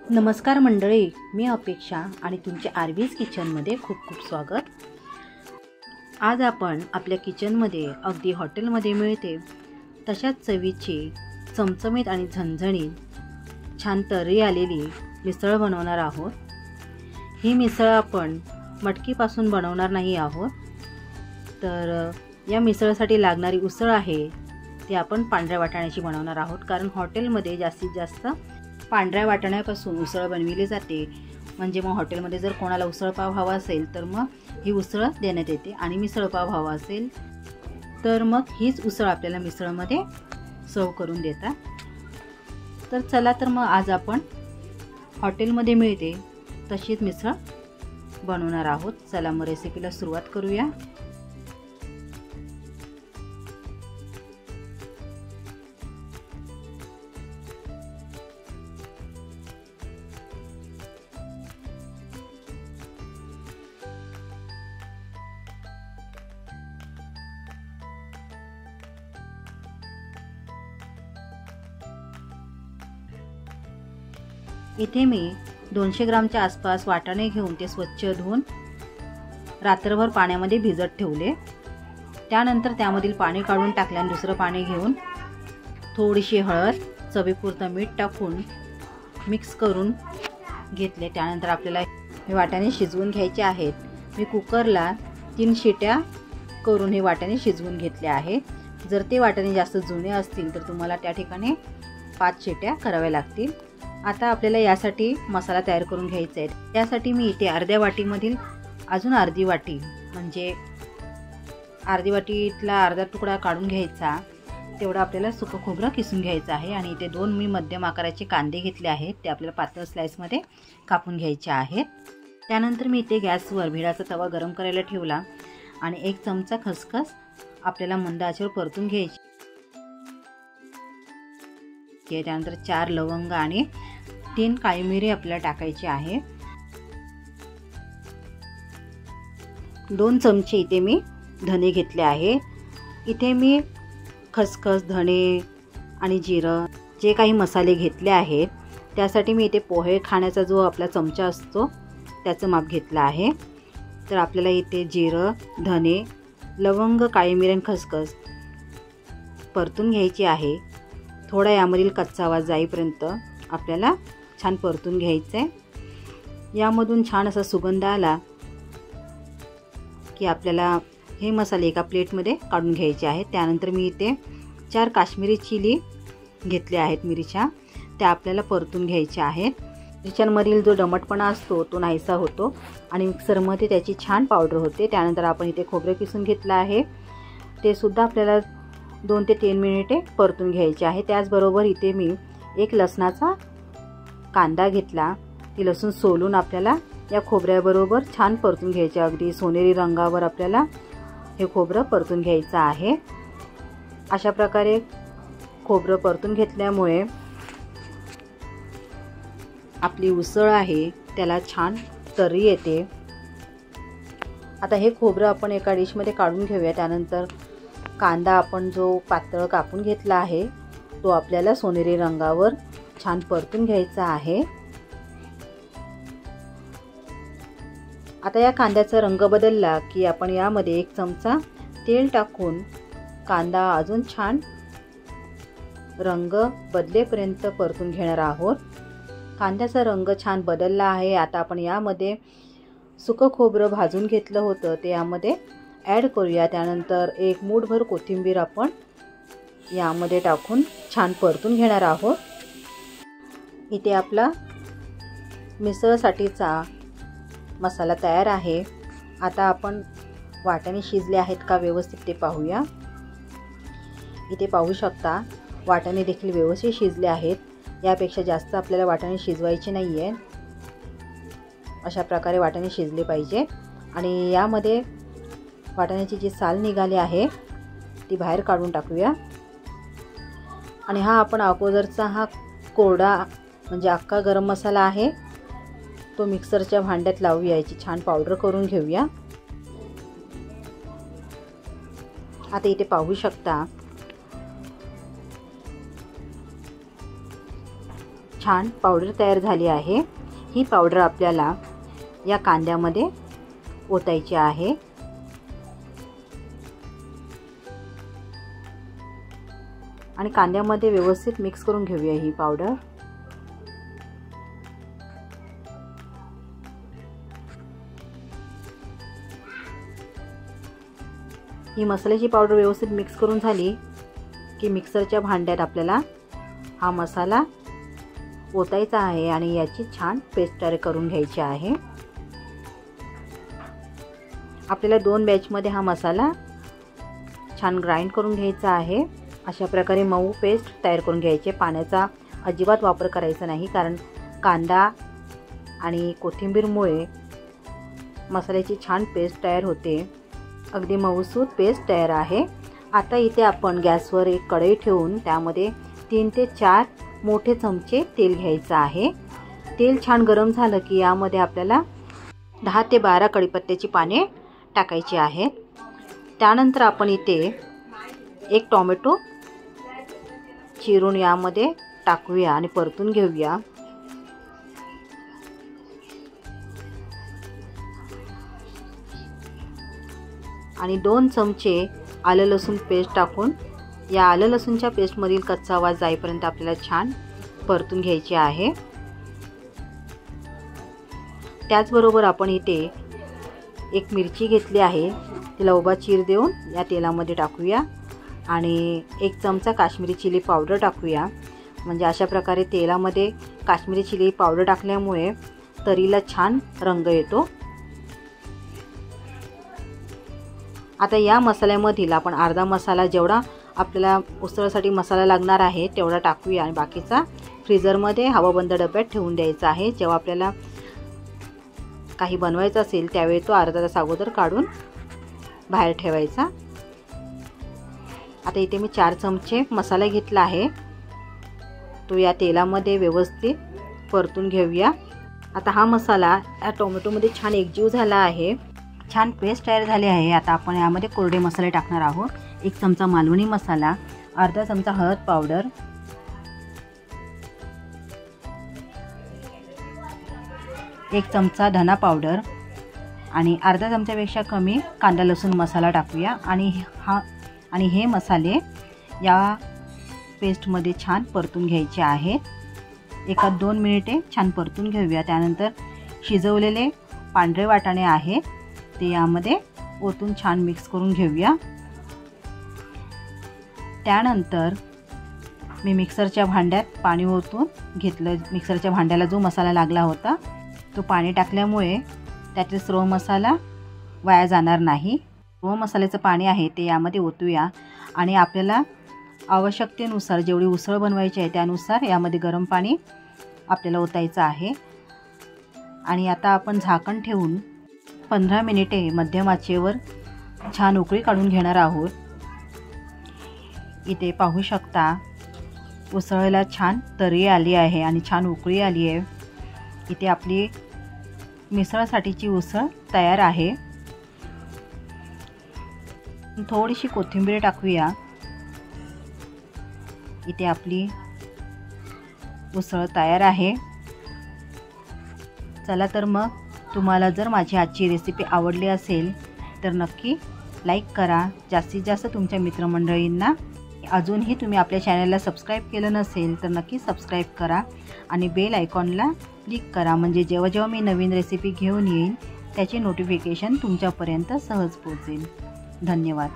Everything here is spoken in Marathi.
नमस्कार मंडळी, मी अपेक्षा आणि तुमचे आरवीज किचनमध्ये खूप खूप स्वागत। आज आपण आपल्या किचनमध्ये अगदी हॉटेलमध्ये मिळते तशाच चवीची चमचमीत आणि झणझणीत छान तर्री आलेली मिसळ बनवणार आहोत। ही मिसळ आपण मटकीपासून बनवणार नाही आहोत, तर या मिसळसाठी लागणारी उसळ आहे ती आपण पांढऱ्या वाटाण्याची बनवणार आहोत। कारण हॉटेलमध्ये जास्तीत जास्त पांढऱ्या वाटाण्यापासून उसळ बनविली जाते, म्हणजे मग हॉटेलमध्ये जर कोणाला उसळपाव हवा असेल तर मग ही उसळ देण्यात येते, आणि मिसळपाव हवा असेल तर मग हीच उसळ आपल्याला मिसळमध्ये सर्व करून देतात। तर चला तर मग आज आपण हॉटेलमध्ये मिळते तशीच मिसळ बनवणार आहोत। चला मग रेसिपीला सुरुवात करूया। इथे मी 200 ग्रामच्या आसपास वाटाणे घेऊन ते स्वच्छ धुवून रात्रभर पाण्यामध्ये भिजत ठेवले। त्यानंतर त्यामधील पाणी काढून टाकले आणि दुसरं पाणी घेऊन थोडीशी हळद, चवीपुरतं मीठ टाकून मिक्स करून घेतले। त्यानंतर आपल्याला हे वाटाणे शिजवून घ्यायचे आहेत। मी कुकरला 3 शिट्या करून हे वाटाणे शिजवून घेतले आहेत। जर ते वाटाणे जास्त जुने असतील तर तुम्हाला त्या ठिकाणी 5 शिट्या कराव्या लागतील। आता आपल्याला यासाठी मसाला तयार करून घ्यायचा आहे। त्यासाठी मी इथे अर्ध्या वाटीमधील अजून अर्धी वाटी, म्हणजे अर्धी वाटीतला अर्धा तुकडा काढून घ्यायचा, तेवढा आपल्याला सुकं खोबरं किसून घ्यायचं आहे। आणि इथे 2 मी मध्यम आकाराचे कांदे घेतले आहेत, ते आपल्याला पातळ स्लाइसमध्ये कापून घ्यायचे आहेत। त्यानंतर मी इथे गॅसवर भिडाचा तवा गरम करायला ठेवला आणि 1 चमचा खसखस आपल्याला मंद आचेवर परतून घ्यायची। त्यानंतर 4 लवंग आणि 3 काळी मिरी आपल्याला टाकायची आहे। 2 चमचे इथे मी धणे घेतले आहे। इथे मी खसखस, धणे आणि जिरं जे काही मसाले घेतले आहेत त्यासाठी मी इथे पोहे खाण्याचा जो आपला चमचा असतो त्याचं माप घेतलं आहे। तर आपल्याला इथे जिरं, धणे, लवंग, काळी मिरी आणि खसखस परतून घ्यायची आहे। थोडा यामधील कच्चा वास जाईपर्यंत आपल्याला छान परतून घ्यायचं आहे। यामधून छान असा सुगंध आला की आपल्याला हे मसाले एका प्लेटमध्ये काढून घ्यायचे आहेत। त्यानंतर मी इथे 4 काश्मीरी चिली घेतले आहेत मिरच्या, त्या आपल्याला परतून घ्यायच्या आहेत। मिरच्यांमधील जो दमटपणा असतो तो नाहीसा होतो आणि मिक्सरमध्ये त्याची छान पावडर होते। त्यानंतर आपण इथे खोबरं किसून घेतलं आहे, ते सुद्धा आपल्याला 2 ते 3 मिनिटे परतून घ्यायचे आहे। त्याचबरोबर इथे मी 1 लसणाचा कांदा घेतला, ती लसूण सोलून आपल्याला या खोबऱ्याबरोबर छान परतून घ्यायचे। अगदी सोनेरी रंगावर आपल्याला हे खोबरं परतून घ्यायचं आहे। अशा प्रकारे खोबरं परतून घेतल्यामुळे आपली उसळ आहे त्याला छान तर्री येते। आता हे खोबरं आपण एका डिशमध्ये काढून घेऊया। त्यानंतर कांदा आपण जो पातळ कापून घेतला आहे तो आपल्याला सोनेरी रंगावर छान परतून घ्यायचा आहे। आता या कांद्याचा रंग बदलला की आपण यामध्ये 1 चमचा तेल टाकून कांदा अजून छान रंग बदलेपर्यंत परतून घेणार आहोत। कांद्याचा रंग छान बदलला आहे। आता आपण यामध्ये सुकं खोबरं भाजून घेतलं होतं ते यामध्ये ॲड करूया। त्यानंतर 1 मूठभर कोथिंबीर आपण यामध्ये टाकून छान परतून घेणार आहोत। इथे आपला मिसळसाठीचा मसाला तयार आहे। आता आपण वाटाणे शिजले आहेत का व्यवस्थित ते पाहूया। इथे पाहू शकता वाटाणे देखील व्यवस्थित शिजले आहेत। यापेक्षा जास्त आपल्याला वाटाणे शिजवायचे नाही आहे, अशा प्रकारे वाटाणे शिजले पाहिजे। आणि यामध्ये वाटाण्याची जी साल निघाली आहे ती बाहेर काढून टाकूया। आणि हा आपण अगोदरचा हा कोरडा म्हणजे अख्खा गरम मसाला आहे तो मिक्सरच्या भांड्यात लावूया, याची छान पावडर करून घेऊया। आता इथे पाहू शकता छान पावडर तयार झाली आहे। ही पावडर आपल्याला या कांद्यामध्ये ओतायची आहे। आणि कांद्यामध्ये व्यवस्थित मिक्स करून घेऊया ही पावडर। ही मसाल्याची पावडर व्यवस्थित मिक्स करून झाली की मिक्सरच्या भांड्यात आपल्याला हा मसाला ओतायचा आहे आणि याची छान पेस्ट तयार करून घ्यायची आहे। आपल्याला 2 बॅचमध्ये हा मसाला छान ग्राइंड करून घ्यायचा आहे। अशा प्रकारे मऊ पेस्ट तयार करून घ्यायची। पाण्याचा अजिबात वापर करायचा नाही, कारण कांदा आणि कोथिंबीरमुळे मसाल्याची छान पेस्ट तयार होते। अगदी मऊसूत पेस्ट तयार आहे। आता इथे आपण गॅसवर एक कढई ठेवून त्यामध्ये 3 ते 4 मोठे चमचे तेल घ्यायचं आहे। तेल छान गरम झालं की यामध्ये आपल्याला 10 ते 12 कढीपत्त्याची पाने टाकायची आहेत। त्यानंतर आपण इथे एक टोमॅटो चिरून यामध्ये टाकूया आणि परतून घेऊया। आणि 2 चमचे आलं लसूण पेस्ट टाकून या आलं लसूणच्या पेस्टमधील कच्चा वास जाईपर्यंत आपल्याला छान परतून घ्यायची आहे। त्याचबरोबर आपण इथे एक मिरची घेतली आहे, तिला उभा चीर देऊन या तेलामध्ये टाकूया आणि 1 चमचा काश्मीरी चिली पावडर टाकूया। म्हणजे अशा प्रकारे तेलामध्ये काश्मीरी चिली पावडर टाकल्यामुळे तरीला छान रंग येतो। आता या मसाल्यामधील आपण अर्धा मसाला जेवढा आपल्याला उसळसाठी मसाला लागणार आहे तेवढा टाकूया आणि बाकीचा फ्रीजरमध्ये हवाबंद डब्यात ठेवून द्यायचा आहे। जेव्हा आपल्याला काही बनवायचं असेल त्यावेळी तो अर्धा तास अगोदर काढून बाहेर ठेवायचा। आता इथे मी 4 चमचे मसाला घेतला आहे, तो या तेलामध्ये व्यवस्थित परतून घेऊया। आता हा मसाला या टोमॅटोमध्ये छान एकजीव झाला आहे, छान पेस्ट तयार झाली आहे। आता आपण यामध्ये कोरडे मसाले टाकणार आहोत। 1 चमचा मालवणी मसाला, अर्धा चमचा हळद पावडर, 1 चमचा धना पावडर आणि अर्धा चमच्यापेक्षा कमी कांदा लसूण मसाला टाकूया। आणि हे मसाले या पेस्टमध्ये छान परतून घ्यायचे आहेत। 1-2 मिनिटे छान परतून घेऊया। त्यानंतर शिजवलेले पांढरे वाटाणे आहेत ते यामध्ये ओतून छान मिक्स करून घेऊया। त्यानंतर मी मिक्सरच्या भांड्यात पाणी ओतून घेतलं। मिक्सरच्या भांड्याला जो मसाला लागला होता तो पाणी टाकल्यामुळे त्यातील सर्व मसाला वाया जाणार नाही। सर्व मसाल्याचं पाणी आहे ते यामध्ये ओतूया आणि आपल्याला आवश्यकतेनुसार जेवढी उसळ बनवायची आहे त्यानुसार यामध्ये गरम पाणी आपल्याला ओतायचं आहे। आणि आता आपण झाकण ठेवून 15 मिनिटे मध्यम आचेवर छान उकळी काढून घेणार आहोत। इथे पाहू शकता उसळला छान तरी आली आहे आणि छान उकळी आली आहे। इथे आपली मिसळसाठीची उसळ तयार आहे। थोडीशी कोथिंबीर टाकूया। इथे आपली उसळ तयार आहे। चला तर मग तुम्हाला जर माझी आजची रेसिपी आवडली असेल तर नक्की लाईक करा, जास्तीत जास्त तुमच्या मित्रमंडळींना। अजूनही तुम्ही आपल्या चॅनलला सबस्क्राईब केलं नसेल तर नक्की सबस्क्राईब करा आणि बेल आयकॉनला क्लिक करा, म्हणजे जेव्हा जेव्हा मी नवीन रेसिपी घेऊन येईन त्याची नोटिफिकेशन तुमच्यापर्यंत सहज पोहोचेल। धन्यवाद।